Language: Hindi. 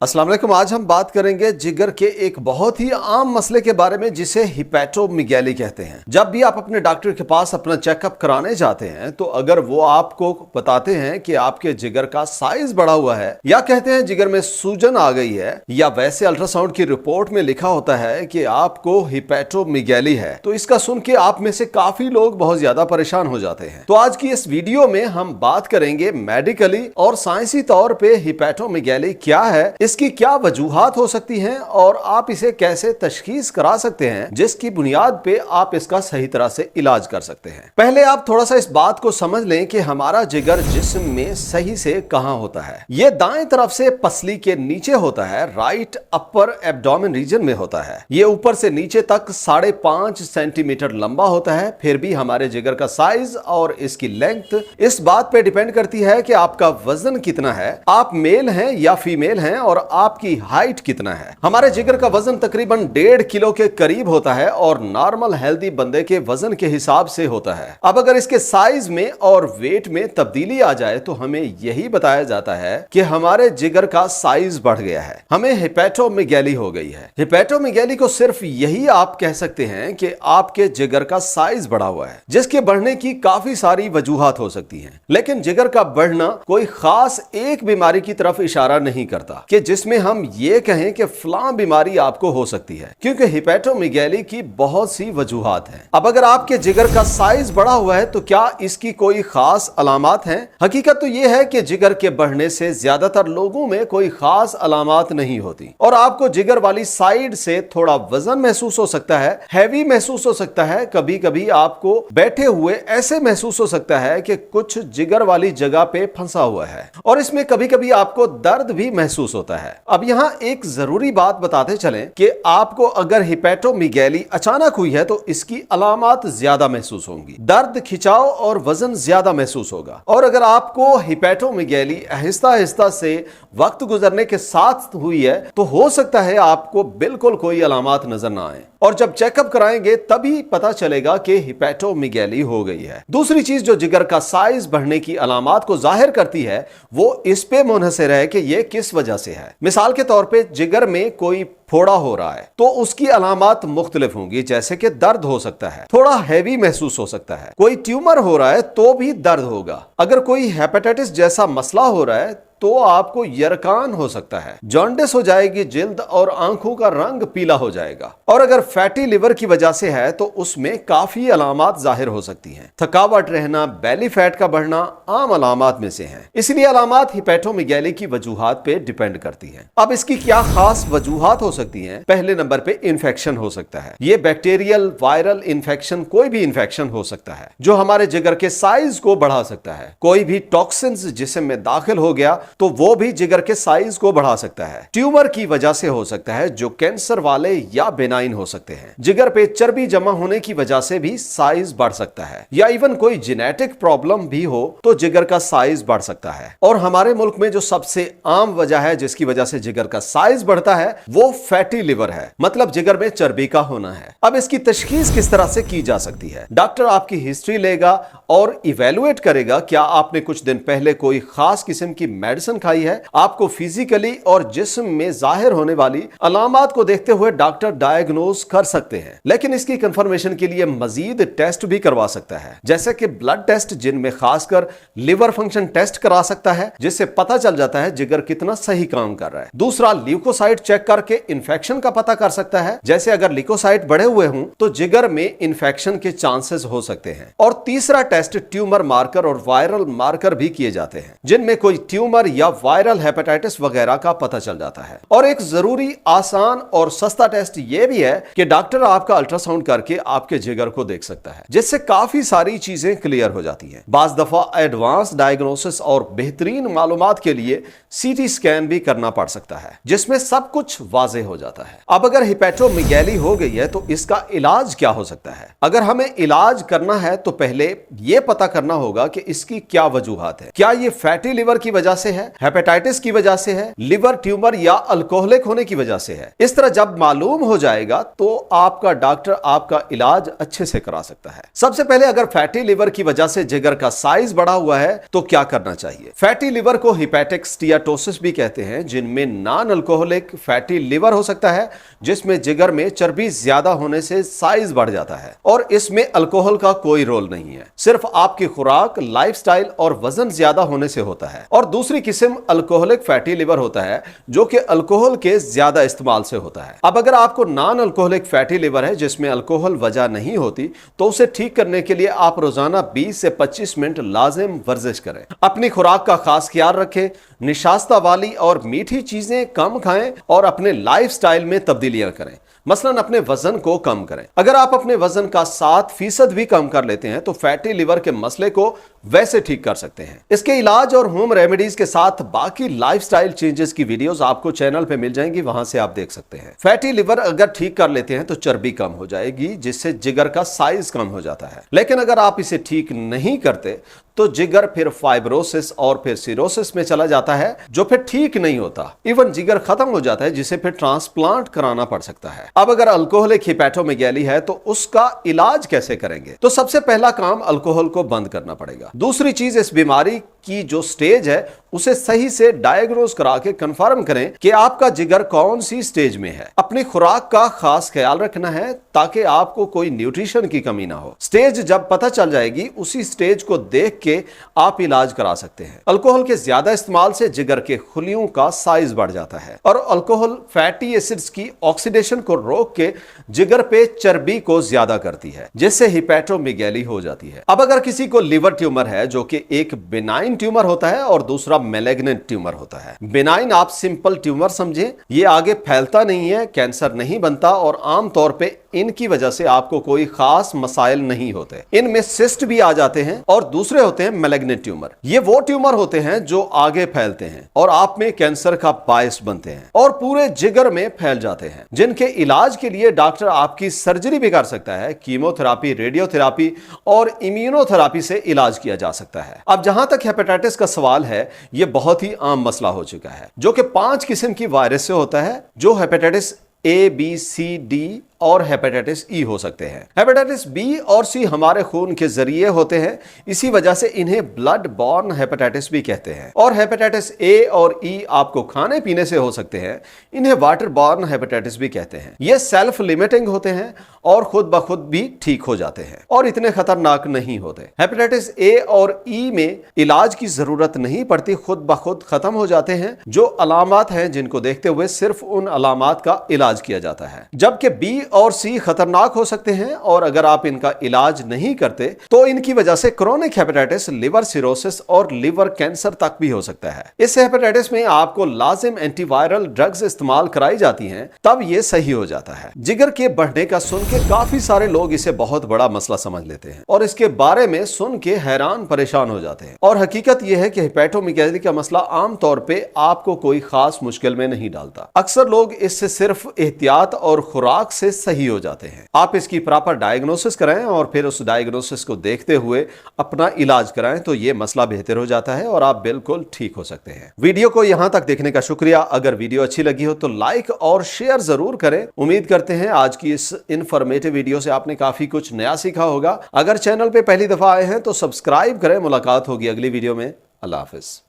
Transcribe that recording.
अस्सलाम वालेकुम। आज हम बात करेंगे जिगर के एक बहुत ही आम मसले के बारे में जिसे हिपैटोमीगैली कहते हैं। जब भी आप अपने डॉक्टर के पास अपना चेकअप कराने जाते हैं तो अगर वो आपको बताते हैं कि आपके जिगर का साइज बढ़ा हुआ है या कहते हैं जिगर में सूजन आ गई है या वैसे अल्ट्रासाउंड की रिपोर्ट में लिखा होता है कि आपको हिपैटोमीगैली है, तो इसका सुन के आप में से काफी लोग बहुत ज्यादा परेशान हो जाते हैं। तो आज की इस वीडियो में हम बात करेंगे मेडिकली और साइंसी तौर पे हिपैटोमीगैली क्या है, इसकी क्या वजूहात हो सकती हैं और आप इसे कैसे तशखीस करा सकते हैं जिसकी बुनियाद पे आप इसका सही तरह से इलाज कर सकते हैं। पहले आप थोड़ा सा इस बात को समझ लें कि हमारा जिगर जिस्म में सही से कहां होता है। ये दाएं तरफ से पसली के नीचे होता है, राइट अपर एब्डोमेन रीजन में होता है। ये ऊपर से नीचे तक 5.5 सेंटीमीटर लंबा होता है। फिर भी हमारे जिगर का साइज और इसकी लेंथ इस बात पे डिपेंड करती है कि आपका वजन कितना है, आप मेल हैं या फीमेल हैं और आपकी हाइट कितना है। हमारे जिगर का वजन तकरीबन 1.5 किलो के करीब होता है और नॉर्मल हेल्दी बंदे के वजन के हिसाब से होता है। अब अगर इसके साइज में और वेट में तब्दीली आ जाए तो हमें यही बताया जाता है कि हमारे जिगर का साइज बढ़ गया है, हमें हिपैटोमीगैली हो गई है। हिपैटोमीगैली को सिर्फ यही आप कह सकते हैं कि आपके जिगर का साइज बढ़ा हुआ है, जिसके बढ़ने की काफी सारी वजूहात हो सकती हैं। लेकिन जिगर का बढ़ना कोई खास एक बीमारी की तरफ इशारा नहीं करता कि जिसमें हम ये कहें कि फलां बीमारी आपको हो सकती है, क्योंकि हिपैटोमीगैली की बहुत सी वजूहात हैं। अब अगर आपके जिगर का साइज बढ़ा हुआ है तो क्या इसकी कोई खास अलामात हैं? हकीकत तो यह है कि जिगर के बढ़ने से ज्यादातर लोगों में कोई खास अलामात नहीं होती और आपको जिगर वाली साइड से थोड़ा वजन महसूस हो सकता है, हैवी महसूस हो सकता है, कभी कभी आपको बैठे हुए ऐसे महसूस हो सकता है कि कुछ जिगर वाली जगह पे फंसा हुआ है और इसमें कभी कभी आपको दर्द भी महसूस होता है। अब यहां एक जरूरी बात बताते चलें कि आपको अगर हिपैटोमीगैली अचानक हुई है तो इसकी अलामात ज्यादा महसूस होंगी, दर्द, खिंचाव और वजन ज्यादा महसूस होगा। और अगर आपको हिपैटोमीगैली आहिस्ता आहिस्ता से वक्त गुजरने के साथ हुई है तो हो सकता है आपको बिल्कुल कोई अलामात नजर ना आए और जब चेकअप कराएंगे तभी पता चलेगा कि हिपैटोमीगैली हो गई है। दूसरी चीज जो जिगर का साइज बढ़ने की अलामात को जाहिर करती है वो इस पे मुनहसर है कि ये किस वजह से है। मिसाल के तौर पे जिगर में कोई फोड़ा हो रहा है तो उसकी अलामात मुख्तलिफ होंगी, जैसे कि दर्द हो सकता है, थोड़ा हैवी महसूस हो सकता है। कोई ट्यूमर हो रहा है तो भी दर्द होगा। अगर कोई हेपेटाइटिस जैसा मसला हो रहा है तो आपको यरकान हो सकता है, जॉन्डिस हो जाएगी जिल्द और आंखों का रंग पीला हो जाएगा। और अगर फैटी लिवर की वजह से है तो उसमें काफी अलामात जाहिर हो सकती हैं। थकावट रहना, बेली फैट का बढ़ना आम अलामात में से हैं। इसलिए अलामात हिपैटोमीगैली की वजूहात पे डिपेंड करती हैं। अब इसकी क्या खास वजूहात हो सकती हैं? पहले नंबर पे इन्फेक्शन हो सकता है। ये बैक्टीरियल, वायरल इन्फेक्शन, कोई भी इन्फेक्शन हो सकता है जो हमारे जिगर के साइज को बढ़ा सकता है। कोई भी टॉक्सिन्स जिस्म में दाखिल हो गया तो वो भी जिगर के साइज को बढ़ा सकता है। ट्यूमर की वजह से हो सकता है जो कैंसर वाले या बेनाइन हो सकते हैं। जिगर पे चर्बी जमा होने की वजह से भी साइज बढ़ सकता है, या इवन कोई जेनेटिक प्रॉब्लम भी हो तो जिगर का साइज बढ़ सकता है। और हमारे मुल्क में जो सबसे आम वजह है जिसकी वजह से जिगर का साइज बढ़ता है वो फैटी लिवर है, मतलब जिगर में चर्बी का होना है। अब इसकी तशखीस किस तरह से की जा सकती है? डॉक्टर आपकी हिस्ट्री लेगा और इवेलुएट करेगा क्या आपने कुछ दिन पहले कोई खास किस्म की मेडिसिन खाई है। आपको फिजिकली और जिस्म में जाहिर होने वाली अलामात को देखते हुए डॉक्टर डायग्नोज कर सकते हैं, लेकिन इसकी कंफर्मेशन के लिए मजीद टेस्ट भी करवा सकता है, जैसे कि ब्लड टेस्ट, जिनमें खासकर लिवर फंक्शन टेस्ट करा सकता है जिससे पता चल जाता है जिगर कितना सही काम कर रहा है। दूसरा, ल्यूकोसाइट चेक करके इन्फेक्शन का पता कर सकता है, जैसे अगर ल्यूकोसाइट बढ़े हुए हों तो जिगर में इन्फेक्शन के चांसेस हो सकते हैं। और तीसरा टेस्ट ट्यूमर मार्कर और वायरल मार्कर भी किए जाते हैं, जिनमें कोई ट्यूमर या वायरल हेपेटाइटिस वगैरह का पता चल जाता है। और एक जरूरी, आसान और सस्ता टेस्ट यह भी है कि डॉक्टर आपका अल्ट्रासाउंड करके आपके जिगर को देख सकता है, जिससे काफी सारी चीजें क्लियर हो जाती हैं। बाज दफा एडवांस डायग्नोसिस और बेहतरीन मालूमात के लिए सीटी स्कैन भी करना पड़ सकता है, जिसमें सब कुछ वाज़ेह हो जाता है। अब अगर हिपैटोमीगैली हो गई है तो इसका इलाज क्या हो सकता है? अगर हमें इलाज करना है तो पहले यह पता करना होगा कि इसकी क्या वजूहात है। क्या यह फैटी लिवर की वजह से है, हेपेटाइटिस की वजह से है, लिवर ट्यूमर या अल्कोहलिक होने की वजह से है। इस तरह जब मालूम हो जाएगा तो आपका डॉक्टर आपका इलाज अच्छे से करा सकता है। सबसे पहले अगर फैटी लिवर की वजह से जिगर का साइज बढ़ा हुआ है तो क्या करना चाहिए? फैटी लिवर को हेपेटिक स्टीयाटोसिस भी कहते हैं, जिनमें नॉन अल्कोहलिक फैटी लिवर हो सकता है जिसमें जिगर में चर्बी ज्यादा होने से साइज बढ़ जाता है और इसमें अल्कोहल का कोई रोल नहीं है, सिर्फ आपकी खुराक, लाइफस्टाइल और वजन ज्यादा होने से होता है। और दूसरी किस्म अल्कोहलिक फैटी लिवर होता है जो कि अल्कोहल के ज्यादा इस्तेमाल से होता है। अब अगर आपको नॉन अल्कोहलिक फैटी लिवर है जिसमें अल्कोहल वजह नहीं होती तो उसे ठीक करने के लिए आप रोजाना 20 से 25 मिनट लाजिम वर्जिश करें। अपनी खुराक का खास ख्याल रखें, निशास्ता वाली और मीठी चीजें कम खाएं और अपने लाइफस्टाइल में तब्दीलियां करें। मसलन अपने वजन को कम करें। अगर आप अपने वजन का 7% भी कम कर लेते हैं तो फैटी लिवर के मसले को वैसे ठीक कर सकते हैं। इसके इलाज और होम रेमेडीज के साथ बाकी लाइफस्टाइल चेंजेस की वीडियोस आपको चैनल पे मिल जाएंगी, वहां से आप देख सकते हैं। फैटी लिवर अगर ठीक कर लेते हैं तो चर्बी कम हो जाएगी जिससे जिगर का साइज कम हो जाता है। लेकिन अगर आप इसे ठीक नहीं करते तो जिगर फिर फाइब्रोसिस और फिर सिरोसिस में चला जाता है जो फिर ठीक नहीं होता। इवन जिगर खत्म हो जाता है जिसे फिर ट्रांसप्लांट कराना पड़ सकता है। अब अगर अल्कोहलिक हिपैटोमेगैली है तो उसका इलाज कैसे करेंगे? तो सबसे पहला काम अल्कोहल को बंद करना पड़ेगा। दूसरी चीज, इस बीमारी की जो स्टेज है उसे सही से डायग्नोज करा के कंफर्म करें कि आपका जिगर कौन सी स्टेज में है। अपनी खुराक का खास ख्याल रखना है ताकि आपको कोई न्यूट्रिशन की कमी ना हो। स्टेज जब पता चल जाएगी उसी स्टेज को देख के आप इलाज करा सकते हैं। अल्कोहल के ज्यादा इस्तेमाल से जिगर के खुलियों का साइज बढ़ जाता है और अल्कोहल फैटी एसिड्स की ऑक्सीडेशन को रोक के जिगर पे चर्बी को ज्यादा करती है जिससे हिपैटोमेगैली हो जाती है। अब अगर किसी को लिवर ट्यूमर है जो कि एक बिनाइन ट्यूमर होता है और दूसरा मैलिग्नेंट ट्यूमर होता है। बिनाइन आप सिंपल ट्यूमर समझें, ये आगे फैलता नहीं है, कैंसर नहीं बनता और आमतौर पे इनकी वजह से आपको कोई खास मसाइल नहीं होते। इनमें सिस्ट भी आ जाते हैं। और दूसरे होते हैं मैलिग्नेंट ट्यूमर। ये वो ट्यूमर होते हैं जो आगे फैलते हैं और आप में कैंसर का बायस बनते हैं और पूरे जिगर में फैल जाते हैं, जिनके इलाज के लिए डॉक्टर आपकी सर्जरी भी कर सकता है। कीमोथेरापी, रेडियोथेरापी और इम्यूनोथेरापी से इलाज किया जा सकता है। अब जहां तक हेपेटाइटिस का सवाल है, यह बहुत ही आम मसला हो चुका है जो कि 5 किस्म की वायरस से होता है जो hepatitis A, B, C, D और हेपेटाइटिस ई हो सकते हैं। हेपेटाइटिस बी और सी हमारे खून के जरिए होते हैं, इसी वजह से इन्हें ब्लड बॉर्न हेपेटाइटिस भी कहते हैं। और हेपेटाइटिस ए और ई आपको खाने पीने से हो सकते हैं, इन्हें वाटर बॉर्न हेपेटाइटिस भी कहते हैं। ये सेल्फ लिमिटिंग होते हैं और खुद ब खुद भी ठीक हो जाते हैं और इतने खतरनाक नहीं होते। हेपेटाइटिस ए और ई में इलाज की जरूरत नहीं पड़ती, खुद ब खुद खत्म हो जाते हैं। जो अलामात हैं जिनको देखते हुए सिर्फ उन अलामात का इलाज किया जाता है। जबकि बी और सी खतरनाक हो सकते हैं और अगर आप इनका इलाज नहीं करते तो इनकी वजह से क्रोनिक हेपेटाइटिस, लिवर सिरोसिस और लिवर कैंसर तक भी हो सकता है। इस हेपेटाइटिस में आपको लाजिम एंटीवायरल ड्रग्स इस्तेमाल कराई जाती हैं, तब ये सही हो जाता है। जिगर के बढ़ने का सुन के काफी सारे लोग इसे बहुत बड़ा मसला समझ लेते हैं और इसके बारे में सुन के हैरान परेशान हो जाते हैं। और हकीकत यह है कि हिपैटोमेगैली का मसला आमतौर पे आपको कोई खास मुश्किल में नहीं डालता। अक्सर लोग इससे सिर्फ एहतियात और खुराक से सही हो जाते हैं। आप इसकी प्रॉपर डायग्नोसिस कराएं और फिर उस डायग्नोसिस को देखते हुए अपना इलाज कराएं तो यह मसला बेहतर हो जाता है और आप बिल्कुल ठीक हो सकते हैं। वीडियो को यहां तक देखने का शुक्रिया। अगर वीडियो अच्छी लगी हो तो लाइक और शेयर जरूर करें। उम्मीद करते हैं आज की इस इंफॉर्मेटिव वीडियो से आपने काफी कुछ नया सीखा होगा। अगर चैनल पे पहली दफा आए हैं तो सब्सक्राइब करें। मुलाकात होगी अगली वीडियो में। अल्लाह हाफिज।